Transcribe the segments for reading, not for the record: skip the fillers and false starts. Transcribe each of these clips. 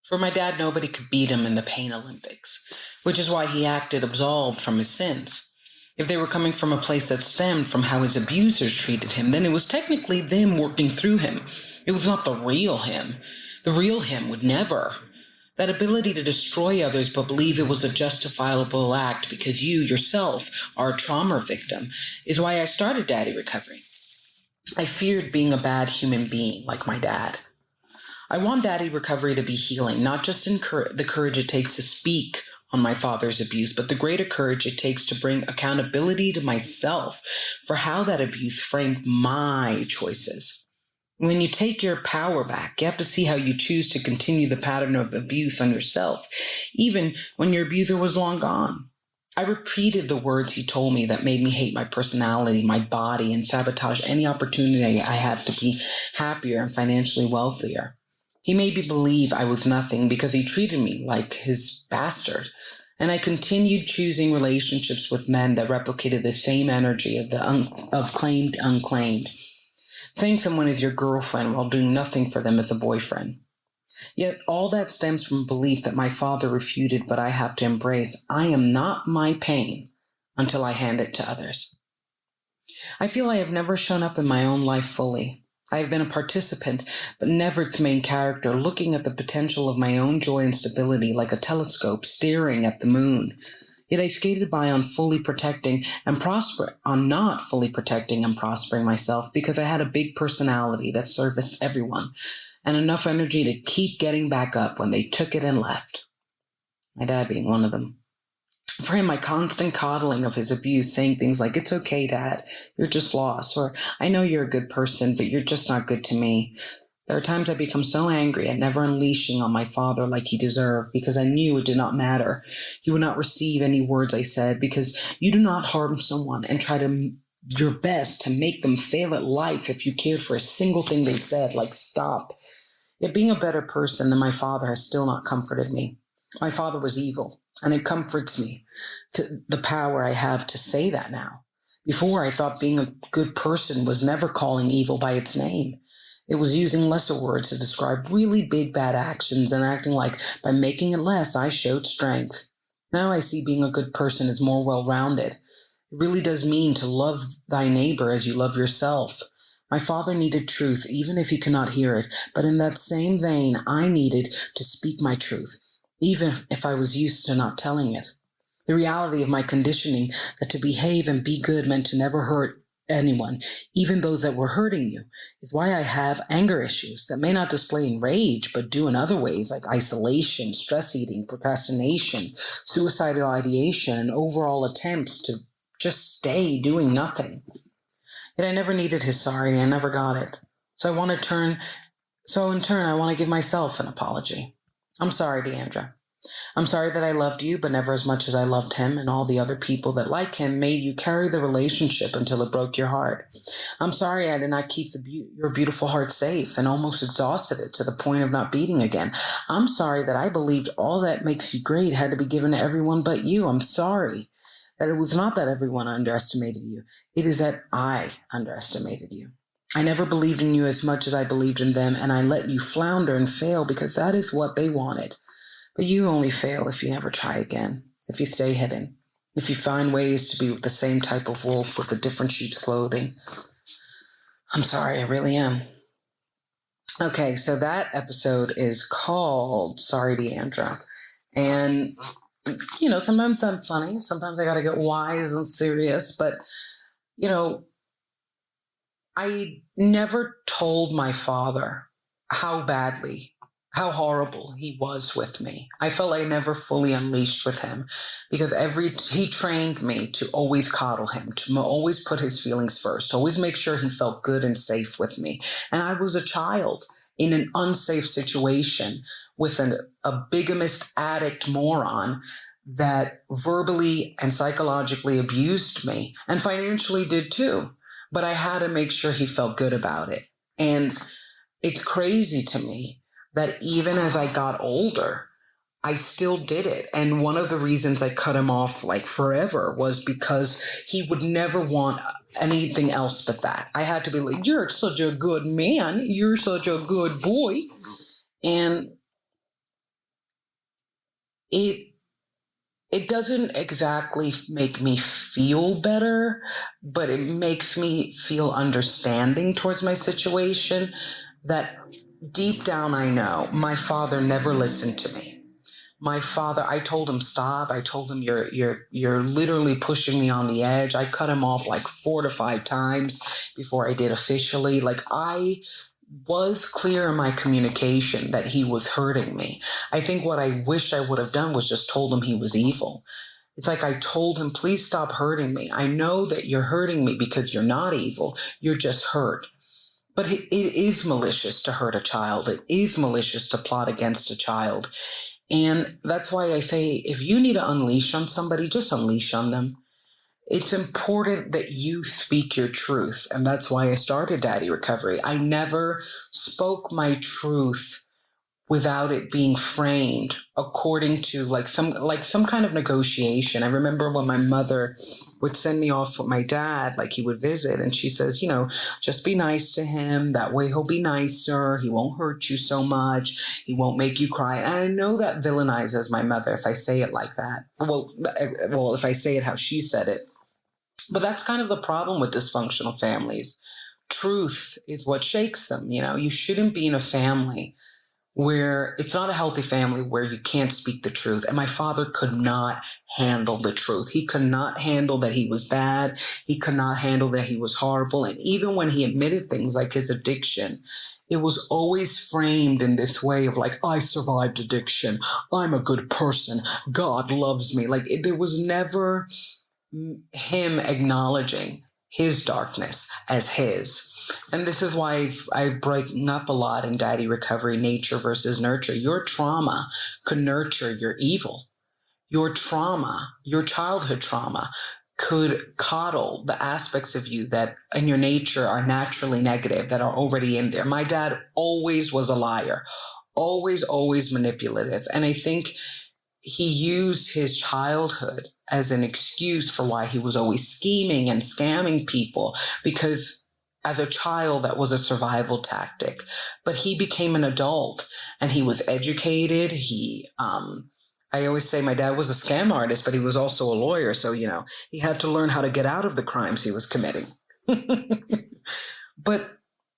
For my dad, nobody could beat him in the pain Olympics, which is why he acted absolved from his sins. If they were coming from a place that stemmed from how his abusers treated him, then it was technically them working through him. It was not the real him. The real him would never. That ability to destroy others but believe it was a justifiable act because you yourself are a trauma victim is why I started Daddy Recovery. I feared being a bad human being like my dad. I want Daddy Recovery to be healing, not just in the courage it takes to speak on my father's abuse, but the greater courage it takes to bring accountability to myself for how that abuse framed my choices. When you take your power back, you have to see how you choose to continue the pattern of abuse on yourself, even when your abuser was long gone. I repeated the words he told me that made me hate my personality, my body, and sabotage any opportunity I had to be happier and financially wealthier. He made me believe I was nothing because he treated me like his bastard. And I continued choosing relationships with men that replicated the same energy of claimed unclaimed. Saying someone is your girlfriend while doing nothing for them as a boyfriend. Yet all that stems from a belief that my father refuted, but I have to embrace. I am not my pain until I hand it to others. I feel I have never shown up in my own life fully. I have been a participant, but never its main character, looking at the potential of my own joy and stability like a telescope staring at the moon. Yet I skated by on not fully protecting and prospering myself because I had a big personality that serviced everyone and enough energy to keep getting back up when they took it and left. My dad being one of them. For him, my constant coddling of his abuse, saying things like, "It's okay, Dad, you're just lost," or "I know you're a good person, but you're just not good to me." There are times I become so angry at never unleashing on my father like he deserved because I knew it did not matter. He would not receive any words I said because you do not harm someone and try your best to make them fail at life if you cared for a single thing they said, like stop. Yet being a better person than my father has still not comforted me. My father was evil. And it comforts me to the power I have to say that now. Before, I thought being a good person was never calling evil by its name. It was using lesser words to describe really big bad actions and acting like by making it less, I showed strength. Now I see being a good person is more well-rounded. It really does mean to love thy neighbor as you love yourself. My father needed truth, even if he could not hear it. But in that same vein, I needed to speak my truth, even if I was used to not telling it. The reality of my conditioning that to behave and be good meant to never hurt anyone, even those that were hurting you, is why I have anger issues that may not display in rage, but do in other ways like isolation, stress eating, procrastination, suicidal ideation, and overall attempts to just stay doing nothing. Yet I never needed his sorry and I never got it. So in turn, I want to give myself an apology. I'm sorry, Diandra. I'm sorry that I loved you, but never as much as I loved him, and all the other people that, like him, made you carry the relationship until it broke your heart. I'm sorry I did not keep your beautiful heart safe and almost exhausted it to the point of not beating again. I'm sorry that I believed all that makes you great had to be given to everyone but you. I'm sorry that it was not that everyone underestimated you. It is that I underestimated you. I never believed in you as much as I believed in them, and I let you flounder and fail because that is what they wanted. But you only fail if you never try again, if you stay hidden, if you find ways to be with the same type of wolf with the different sheep's clothing. I'm sorry, I really am. Okay, so that episode is called Sorry, Diandra. And, sometimes I'm funny, sometimes I gotta get wise and serious, but, I never told my father how horrible he was with me. I felt I never fully unleashed with him because he trained me to always coddle him, to always put his feelings first, to always make sure he felt good and safe with me. And I was a child in an unsafe situation with a bigamist addict moron that verbally and psychologically abused me and financially did too. But I had to make sure he felt good about it. And it's crazy to me that even as I got older, I still did it. And one of the reasons I cut him off like forever was because he would never want anything else but that. I had to be like, "You're such a good man. You're such a good boy." And it doesn't exactly make me feel better, but it makes me feel understanding towards my situation, that deep down I know my father never listened to me. My father, I told him stop. I told him you're literally pushing me on the edge. I cut him off like 4 to 5 times before I did officially. Like, I was clear in my communication that he was hurting me. I think what I wish I would have done was just told him he was evil. It's like I told him, please stop hurting me. I know that you're hurting me because you're not evil. You're just hurt. But it is malicious to hurt a child. It is malicious to plot against a child. And that's why I say, if you need to unleash on somebody, just unleash on them. It's important that you speak your truth. And that's why I started Daddy Recovery. I never spoke my truth without it being framed according to some kind of negotiation. I remember when my mother would send me off with my dad, like he would visit, and she says, just be nice to him. That way he'll be nicer. He won't hurt you so much. He won't make you cry. And I know that villainizes my mother if I say it like that. Well, if I say it how she said it. But that's kind of the problem with dysfunctional families. Truth is what shakes them. You shouldn't be in a family where it's not a healthy family where you can't speak the truth. And my father could not handle the truth. He could not handle that he was bad. He could not handle that he was horrible. And even when he admitted things like his addiction, it was always framed in this way of like, I survived addiction. I'm a good person. God loves me. Like, there was never him acknowledging his darkness as his. And this is why I break up a lot in Daddy Recovery, nature versus nurture. Your trauma could nurture your evil. Your trauma, your childhood trauma, could coddle the aspects of you that in your nature are naturally negative, that are already in there. My dad always was a liar, always manipulative. And I think he used his childhood as an excuse for why he was always scheming and scamming people, because as a child, that was a survival tactic. But he became an adult and he was educated. I always say my dad was a scam artist, but he was also a lawyer. So, he had to learn how to get out of the crimes he was committing. But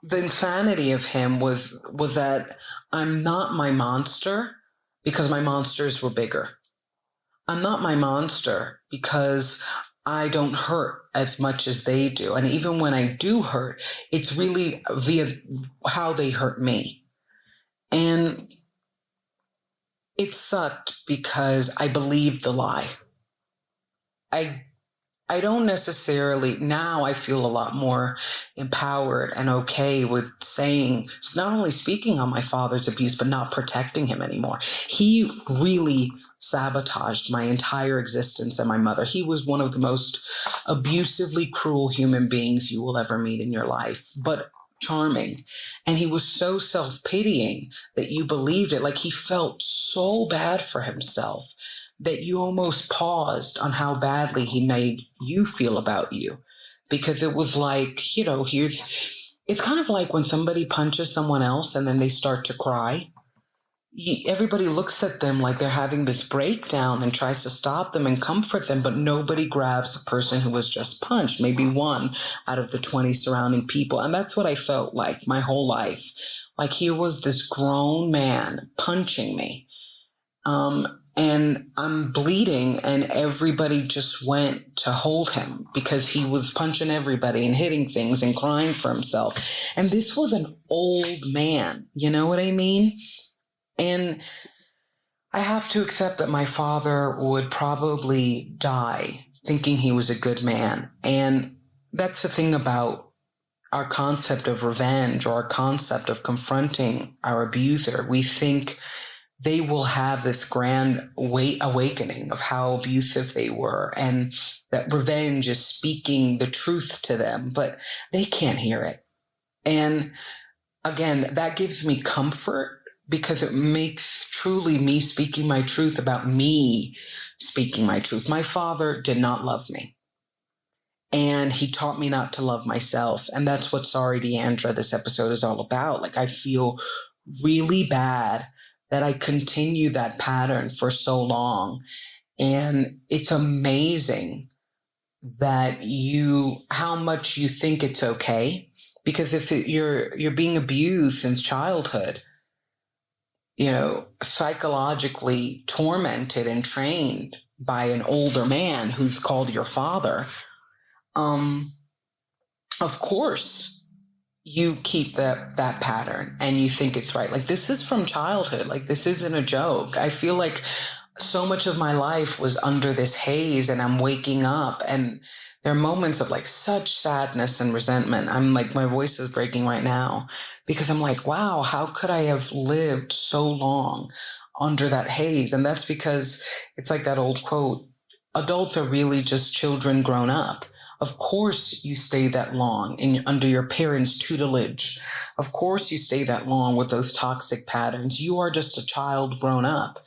the insanity of him was that I'm not my monster because my monsters were bigger. I'm not my monster because I don't hurt as much as they do. And even when I do hurt, it's really via how they hurt me. And it sucked because I believed the lie. I don't necessarily, now I feel a lot more empowered and okay with saying, not only speaking on my father's abuse, but not protecting him anymore. He really sabotaged my entire existence and my mother. He was one of the most abusively cruel human beings you will ever meet in your life, but charming. And he was so self-pitying that you believed it. Like, he felt so bad for himself that you almost paused on how badly he made you feel about you. Because it was like, it's kind of like when somebody punches someone else and then they start to cry. Everybody looks at them like they're having this breakdown and tries to stop them and comfort them, but nobody grabs a person who was just punched, maybe one out of the 20 surrounding people. And that's what I felt like my whole life. Like, here was this grown man punching me. And I'm bleeding, and everybody just went to hold him because he was punching everybody and hitting things and crying for himself. And this was an old man, you know what I mean? And I have to accept that my father would probably die thinking he was a good man. And that's the thing about our concept of revenge, or our concept of confronting our abuser. We think they will have this grand awakening of how abusive they were, and that revenge is speaking the truth to them, but they can't hear it. And again, that gives me comfort because it makes truly me speaking my truth about me speaking my truth. My father did not love me, and he taught me not to love myself. And that's what Sorry, Diandra, this episode is all about. Like, I feel really bad that I continue that pattern for so long. And it's amazing that how much you think it's okay. Because if you're being abused since childhood, psychologically tormented and trained by an older man who's called your father, of course you keep that pattern and you think it's right. Like, this is from childhood. Like, this isn't a joke. I feel like so much of my life was under this haze, and I'm waking up and there are moments of like such sadness and resentment. I'm like, my voice is breaking right now because I'm like, wow, how could I have lived so long under that haze? And that's because it's like that old quote, adults are really just children grown up. Of course you stay that long under your parents' tutelage. Of course you stay that long with those toxic patterns. You are just a child grown up,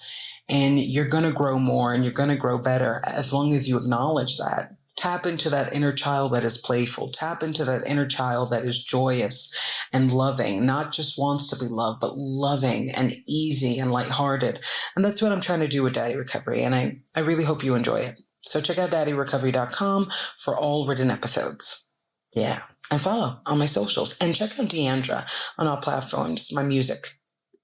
and you're going to grow more and you're going to grow better as long as you acknowledge that. Tap into that inner child that is playful. Tap into that inner child that is joyous and loving, not just wants to be loved, but loving and easy and lighthearted. And that's what I'm trying to do with Daddy Recovery. And I really hope you enjoy it. So check out daddyrecovery.com for all written episodes. Yeah. And follow on my socials. And check out Diandra on all platforms, my music.